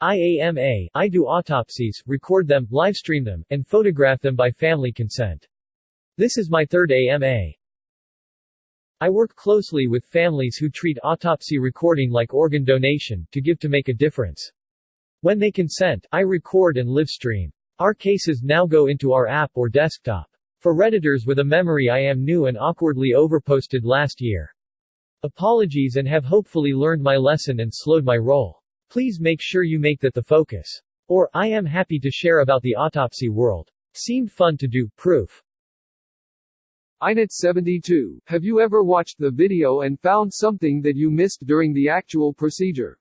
IaMA I do autopsies, record them, livestream them, and photograph them by family consent. This is my third IaMA. I work closely with families who treat autopsy recording like organ donation, to give to make a difference. When they consent, I record and livestream. Our cases now go into our app or desktop. For Redditors with a memory I am new and awkwardly overposted last year. Apologies and have hopefully learned my lesson and slowed my roll. Please make sure you make that the focus. Or, I am happy to share about the autopsy world. Seemed fun to do, proof. INET72, have you ever watched the video and found something that you missed during the actual procedure?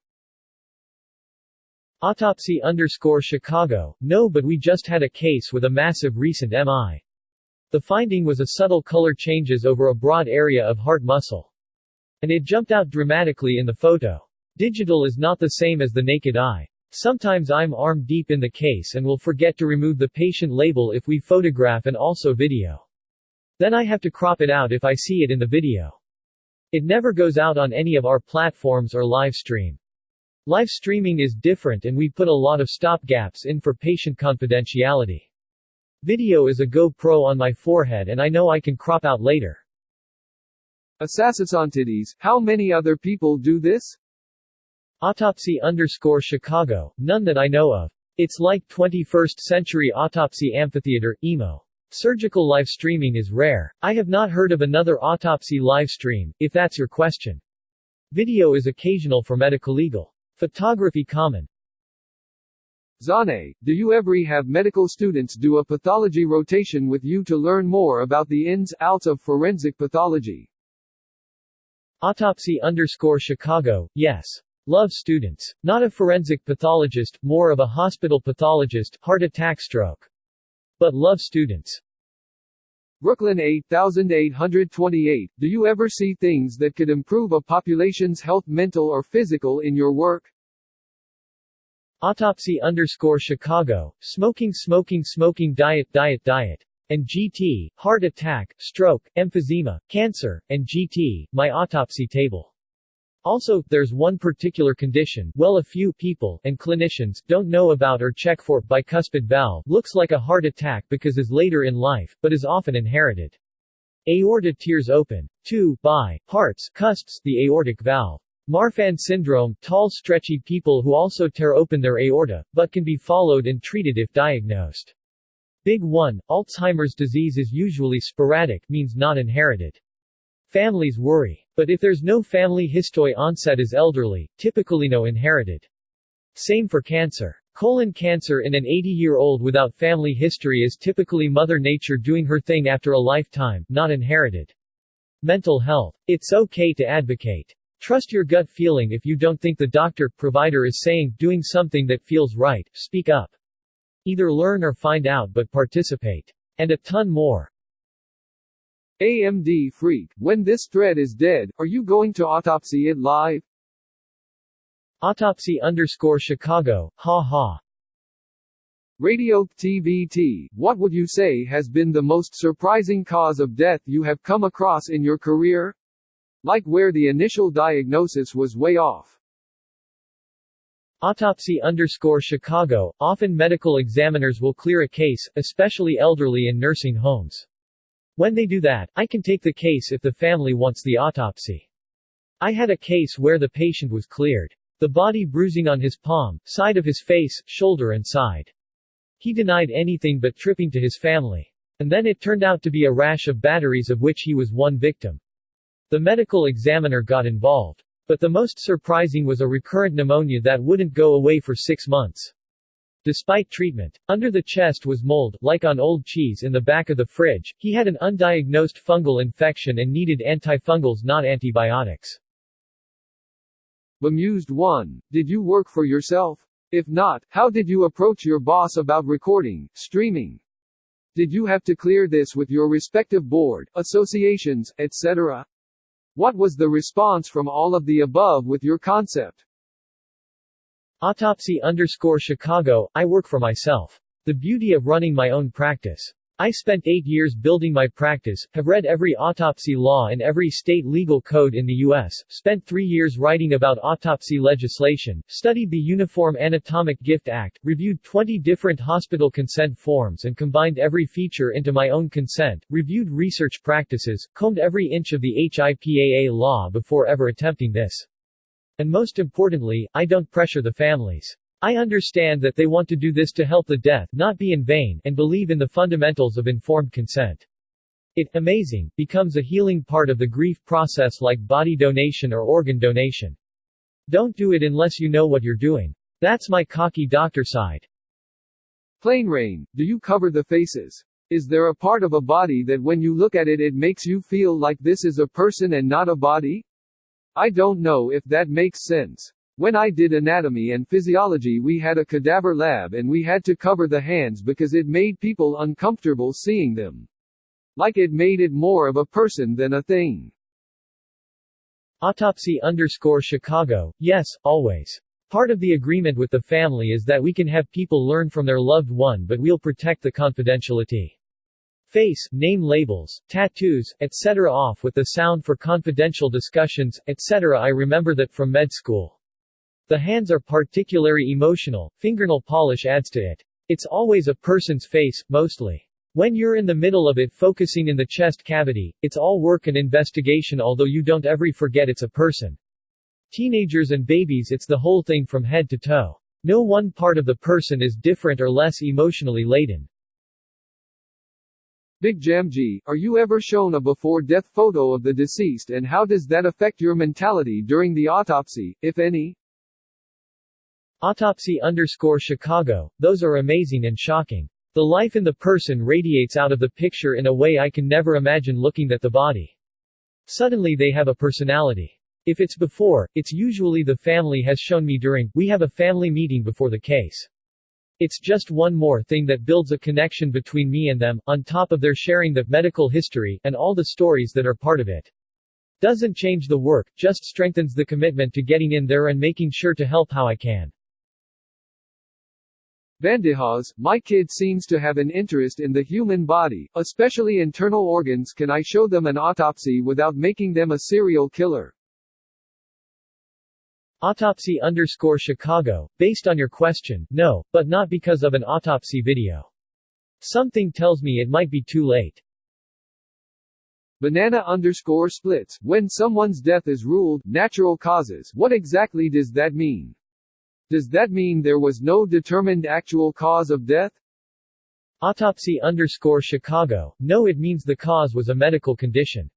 Autopsy_Chicago, no, but we just had a case with a massive recent MI. The finding was a subtle color changes over a broad area of heart muscle. And it jumped out dramatically in the photo. Digital is not the same as the naked eye. Sometimes I'm arm deep in the case and will forget to remove the patient label if we photograph and also video. Then I have to crop it out if I see it in the video. It never goes out on any of our platforms or live stream. Live streaming is different and we put a lot of stopgaps in for patient confidentiality. Video is a GoPro on my forehead and I know I can crop out later. Desensitized, how many other people do this? Autopsy_Chicago, none that I know of. It's like 21st century autopsy amphitheater, emo. Surgical live streaming is rare. I have not heard of another autopsy live stream, if that's your question. Video is occasional for medical legal. Photography common. Zane, do you ever have medical students do a pathology rotation with you to learn more about the ins, outs of forensic pathology? Autopsy_Chicago, yes. Love students. Not a forensic pathologist, more of a hospital pathologist, heart attack stroke. But love students. Brooklyn 8828, do you ever see things that could improve a population's health, mental or physical, in your work? Autopsy_Chicago, smoking, diet, and GT, heart attack, stroke, emphysema, cancer, and GT, my autopsy table. Also, there's one particular condition, well a few people, and clinicians, don't know about or check for, bicuspid valve, looks like a heart attack because is later in life, but is often inherited. Aorta tears open. 2. Hearts, cusps, the aortic valve. Marfan syndrome, tall stretchy people who also tear open their aorta, but can be followed and treated if diagnosed. Big 1, Alzheimer's disease is usually sporadic, means not inherited. Families worry. But if there's no family history, onset is elderly, typically no inherited. Same for cancer. Colon cancer in an 80-year-old without family history is typically Mother Nature doing her thing after a lifetime, not inherited. Mental health. It's okay to advocate. Trust your gut feeling. If you don't think the doctor, provider is doing something that feels right, speak up. Either learn or find out but participate. And a ton more. AMD Freak, when this thread is dead, are you going to autopsy it live? Autopsy_Chicago, ha. Radio TVT, what would you say has been the most surprising cause of death you have come across in your career? Like where the initial diagnosis was way off. Autopsy_Chicago, often medical examiners will clear a case, especially elderly in nursing homes. When they do that, I can take the case if the family wants the autopsy. I had a case where the patient was cleared. The body bruising on his palm, side of his face, shoulder and side. He denied anything but tripping to his family. And then it turned out to be a rash of batteries of which he was one victim. The medical examiner got involved. But the most surprising was a recurrent pneumonia that wouldn't go away for 6 months. Despite treatment, under the chest was mold, like on old cheese in the back of the fridge. He had an undiagnosed fungal infection and needed antifungals, not antibiotics. Bemused 1. Did you work for yourself? If not, how did you approach your boss about recording, streaming? Did you have to clear this with your respective board, associations, etc.? What was the response from all of the above with your concept? Autopsy_Chicago, I work for myself. The beauty of running my own practice. I spent 8 years building my practice, have read every autopsy law and every state legal code in the U.S., spent 3 years writing about autopsy legislation, studied the Uniform Anatomic Gift Act, reviewed 20 different hospital consent forms and combined every feature into my own consent, reviewed research practices, combed every inch of the HIPAA law before ever attempting this. And most importantly, I don't pressure the families. I understand that they want to do this to help the death not be in vain, and believe in the fundamentals of informed consent. It, amazing, becomes a healing part of the grief process like body donation or organ donation. Don't do it unless you know what you're doing. That's my cocky doctor side. Plain Rain, do you cover the faces? Is there a part of a body that when you look at it it makes you feel like this is a person and not a body? I don't know if that makes sense. When I did anatomy and physiology we had a cadaver lab and we had to cover the hands because it made people uncomfortable seeing them. Like it made it more of a person than a thing. Autopsy_Chicago, yes, always. Part of the agreement with the family is that we can have people learn from their loved one but we'll protect the confidentiality. Face, name labels, tattoos, etc. off with the sound for confidential discussions, etc. I remember that from med school. The hands are particularly emotional, fingernail polish adds to it. It's always a person's face, mostly. When you're in the middle of it focusing in the chest cavity, it's all work and investigation although you don't ever forget it's a person. Teenagers and babies it's the whole thing from head to toe. No one part of the person is different or less emotionally laden. Big Jam G, are you ever shown a before-death photo of the deceased and how does that affect your mentality during the autopsy, if any? Autopsy_Chicago, those are amazing and shocking. The life in the person radiates out of the picture in a way I can never imagine looking at the body. Suddenly they have a personality. If it's before, it's usually the family has shown me during, we have a family meeting before the case. It's just one more thing that builds a connection between me and them, on top of their sharing the medical history, and all the stories that are part of it. Doesn't change the work, just strengthens the commitment to getting in there and making sure to help how I can. Bandihas, my kid seems to have an interest in the human body, especially internal organs. Can I show them an autopsy without making them a serial killer? Autopsy_Chicago, based on your question, no, but not because of an autopsy video. Something tells me it might be too late. Banana_splits, when someone's death is ruled natural causes, what exactly does that mean? Does that mean there was no determined actual cause of death? Autopsy_Chicago, no, it means the cause was a medical condition.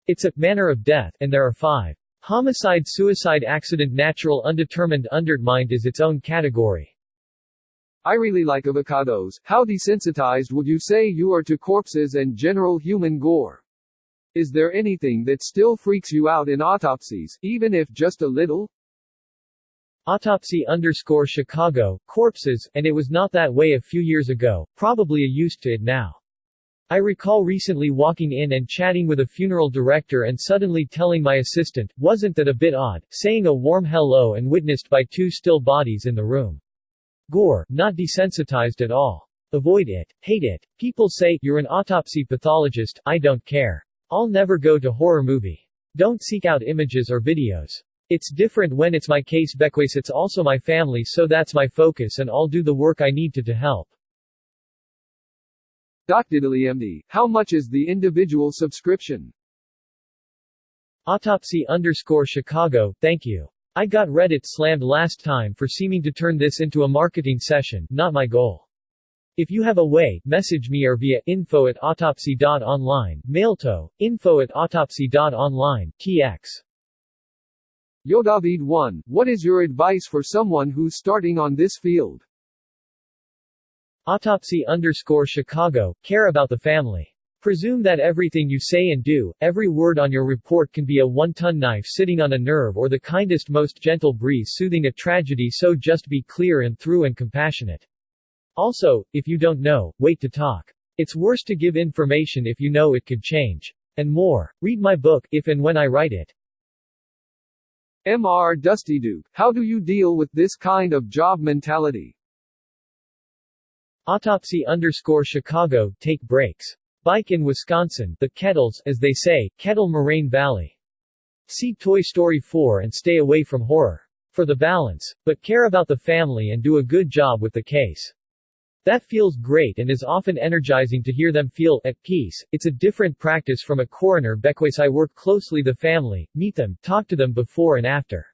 It's a manner of death, and there are 5. Homicide, suicide, accident, natural, undetermined, undetermined is its own category. I really like avocados. How desensitized would you say you are to corpses and general human gore? Is there anything that still freaks you out in autopsies, even if just a little? Autopsy_Chicago, corpses, and it was not that way a few years ago, probably used to it now. I recall recently walking in and chatting with a funeral director and suddenly telling my assistant, wasn't that a bit odd, saying a warm hello and witnessed by 2 still bodies in the room. Gore, not desensitized at all. Avoid it. Hate it. People say, you're an autopsy pathologist, I don't care. I'll never go to horror movie. Don't seek out images or videos. It's different when it's my case because it's also my family, so that's my focus and I'll do the work I need to help. DocDiddlyMD, how much is the individual subscription? Autopsy_Chicago, thank you. I got Reddit slammed last time for seeming to turn this into a marketing session, not my goal. If you have a way, message me or via info@autopsy.online, mailto, info@autopsy.online, tx. Yodavid 1, what is your advice for someone who's starting on this field? Autopsy_Chicago, care about the family. Presume that everything you say and do, every word on your report can be a 1-ton knife sitting on a nerve or the kindest most gentle breeze soothing a tragedy, so just be clear and through and compassionate. Also, if you don't know, wait to talk. It's worse to give information if you know it could change. And more. Read my book, If and When I Write It. Mr. Dusty Duke, how do you deal with this kind of job mentality? Autopsy_Chicago, take breaks. Bike in Wisconsin, the Kettles, as they say, Kettle Moraine Valley. See Toy Story 4 and stay away from horror. For the balance, but care about the family and do a good job with the case. That feels great and is often energizing to hear them feel at peace. It's a different practice from a coroner because I work closely the family, meet them, talk to them before and after.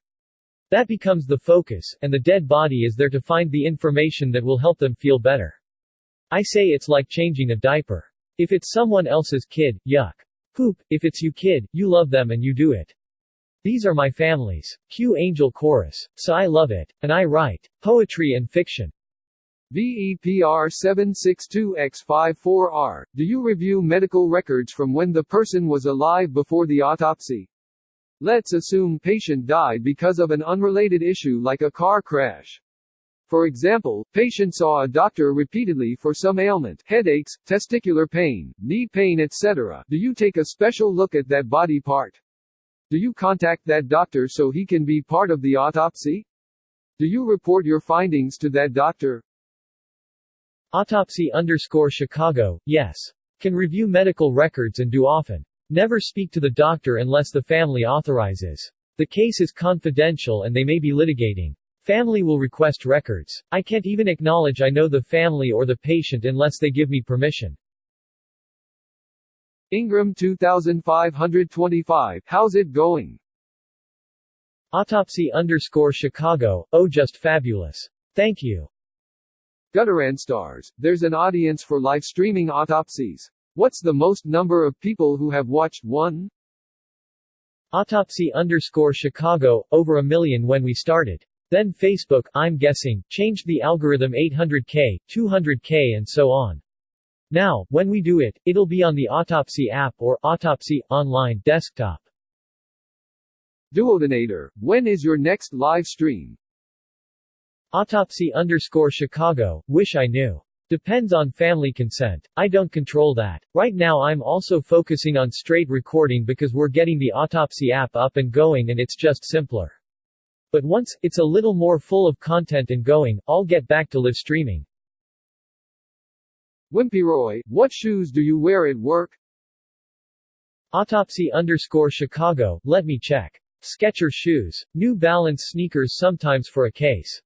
That becomes the focus, and the dead body is there to find the information that will help them feel better. I say it's like changing a diaper. If it's someone else's kid, yuck. Poop, if it's you kid, you love them and you do it. These are my families. Cue Angel Chorus. So I love it. And I write poetry and fiction. VEPR 762X54R. Do you review medical records from when the person was alive before the autopsy? Let's assume patient died because of an unrelated issue like a car crash. For example, patient saw a doctor repeatedly for some ailment, headaches, testicular pain, knee pain, etc. Do you take a special look at that body part? Do you contact that doctor so he can be part of the autopsy? Do you report your findings to that doctor? Autopsy_Chicago, yes. Can review medical records and do often. Never speak to the doctor unless the family authorizes. The case is confidential and they may be litigating. Family will request records. I can't even acknowledge I know the family or the patient unless they give me permission. Ingram 2525, how's it going? Autopsy_Chicago, oh just fabulous. Thank you. Gutteran stars, there's an audience for live streaming autopsies. What's the most number of people who have watched one? Autopsy_Chicago, over 1 million when we started. Then Facebook, I'm guessing, changed the algorithm 800K, 200K and so on. Now, when we do it, it'll be on the Autopsy app or Autopsy online desktop. Duodonator, when is your next live stream? Autopsy_Chicago, wish I knew. Depends on family consent. I don't control that. Right now I'm also focusing on straight recording because we're getting the Autopsy app up and going and it's just simpler. But once it's a little more full of content and going, I'll get back to live streaming. Wimpyroy, what shoes do you wear at work? Autopsy_Chicago, let me check. Skechers shoes. New Balance sneakers sometimes for a case.